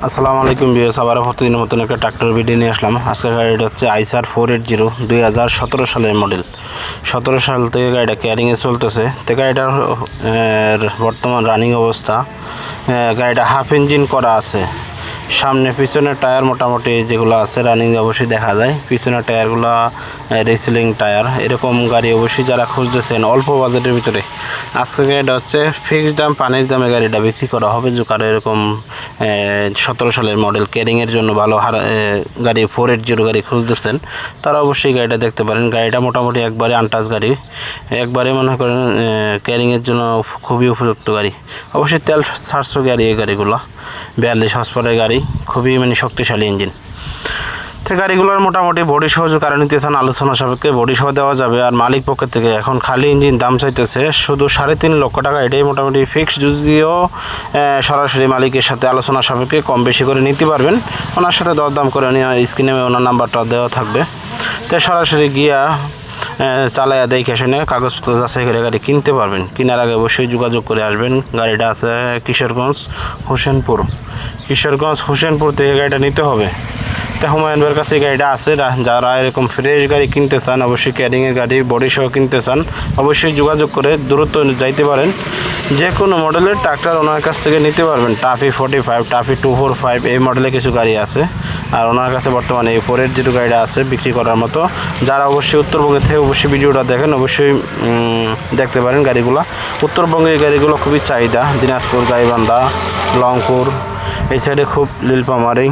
আসসালামু আলাইকুম ভিউয়ার্স, আবার প্রতিদিনের মতন একটা ট্রাক্টর ভিডিও নিয়ে আসলাম। আজকের গাড়িটা হচ্ছে আইসার 480 2017 সালের মডেল। 17 সাল থেকে গাড়িটা ক্যারিংয়ে চলতেছে। তো গাড়িটার বর্তমান রানিং অবস্থা, গাড়িটা হাফ ইঞ্জিন করা আছে। সামনে পিছনের টায়ার মোটামুটি যেগুলো আছে রানিং অবশ্যই দেখা যায়। পিছনের টায়ারগুলো রেসলিং টায়ার। এরকম গাড়ি অবশ্যই যারা খুঁজতেছেন অল্প বাজেটের ভিতরে, আজকে গাড়িটা হচ্ছে ফিক্সড দাম, পানির দামে গাড়িটা বিক্রি করা হবে। যে কারো এরকম 17 সালের মডেল ক্যারিংয়ের জন্য ভালো গাড়ি 480 গাড়ি খুঁজতেছেন, তারা অবশ্যই গাড়িটা দেখতে পারেন। গাড়িটা মোটামুটি একবারে আনটাচ গাড়ি, একবারে মনে করেন ক্যারিংয়ের জন্য খুবই উপযুক্ত গাড়ি। অবশ্যই তেল 700 গাড়ি এই গাড়িগুলো, 42 হর্সপাওয়ারের গাড়ি, খুবই শক্তিশালী ইঞ্জিন। তো গাড়িগুলোর মোটামুটি বডি সহ কারণ নিতে চান আলোচনা সাপেক্ষে বডি সহ দেওয়া যাবে। আর মালিক পক্ষের থেকে এখন খালি ইঞ্জিন দাম চাইতেছে শুধু 3.5 লক্ষ টাকা। এটাই মোটামুটি ফিক্স, যদিও সরাসরি মালিকের সাথে আলোচনা সাপেক্ষে কম বেশি করে নিতে পারবেন। ওনার সাথে দরদাম করে নিয়ে স্ক্রিনে ওনার নাম্বারটা দেওয়া থাকবে। তো সরাসরি গিয়া চালাইয়া দেখে শুনে কাগজপত্র যাচাই করে গাড়ি কিনতে পারবেন। কেনার আগে অবশ্যই যোগাযোগ করে আসবেন। গাড়িটা আছে কিশোরগঞ্জ হোসেনপুর থেকে গাড়িটা নিতে হবে। তো হুমায়ুন ভাইয়ের কাছে গাড়িটা আছে। যারা এরকম ফ্রেশ গাড়ি কিনতে চান, অবশ্যই ক্যারিংয়ের গাড়ি বডি সহ কিনতে চান, অবশ্যই যোগাযোগ করে দ্রুত যাইতে পারেন। যে কোনো মডেলের ট্রাক্টর ওনার কাছ থেকে নিতে পারবেন। টাফি 45, টাফি 245 এই মডেলে কিছু গাড়ি আছে। আর ওনার কাছে বর্তমানে এই 480 গাড়িটা আছে বিক্রি করার মতো। যারা অবশ্যই উত্তরবঙ্গে থেকে অবশ্যই ভিডিওটা দেখেন, অবশ্যই দেখতে পারেন গাড়িগুলো। উত্তরবঙ্গের গাড়িগুলো খুবই চাহিদা। দিনাজপুর, গাইবান্ধা, রংপুর এই সাইডে খুব নীলফামারী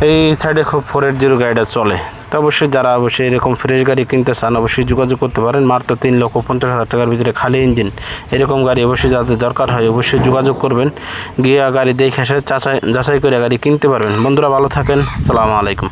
এই সাইডে খুব 480 গাড়িটা চলে। তো অবশ্যই যারা অবশ্যই এরকম ফ্রেশ গাড়ি কিনতে চান, অবশ্যই যোগাযোগ করতে পারেন। মাত্র 3,50,000 টাকার ভিতরে খালি ইঞ্জিন এরকম গাড়ি অবশ্যই যাদের দরকার হয় অবশ্যই যোগাযোগ করবেন। গিয়ে গাড়ি দেখে এসে যাচাই করে গাড়ি কিনতে পারবেন। বন্ধুরা ভালো থাকেন, আসসালামু আলাইকুম।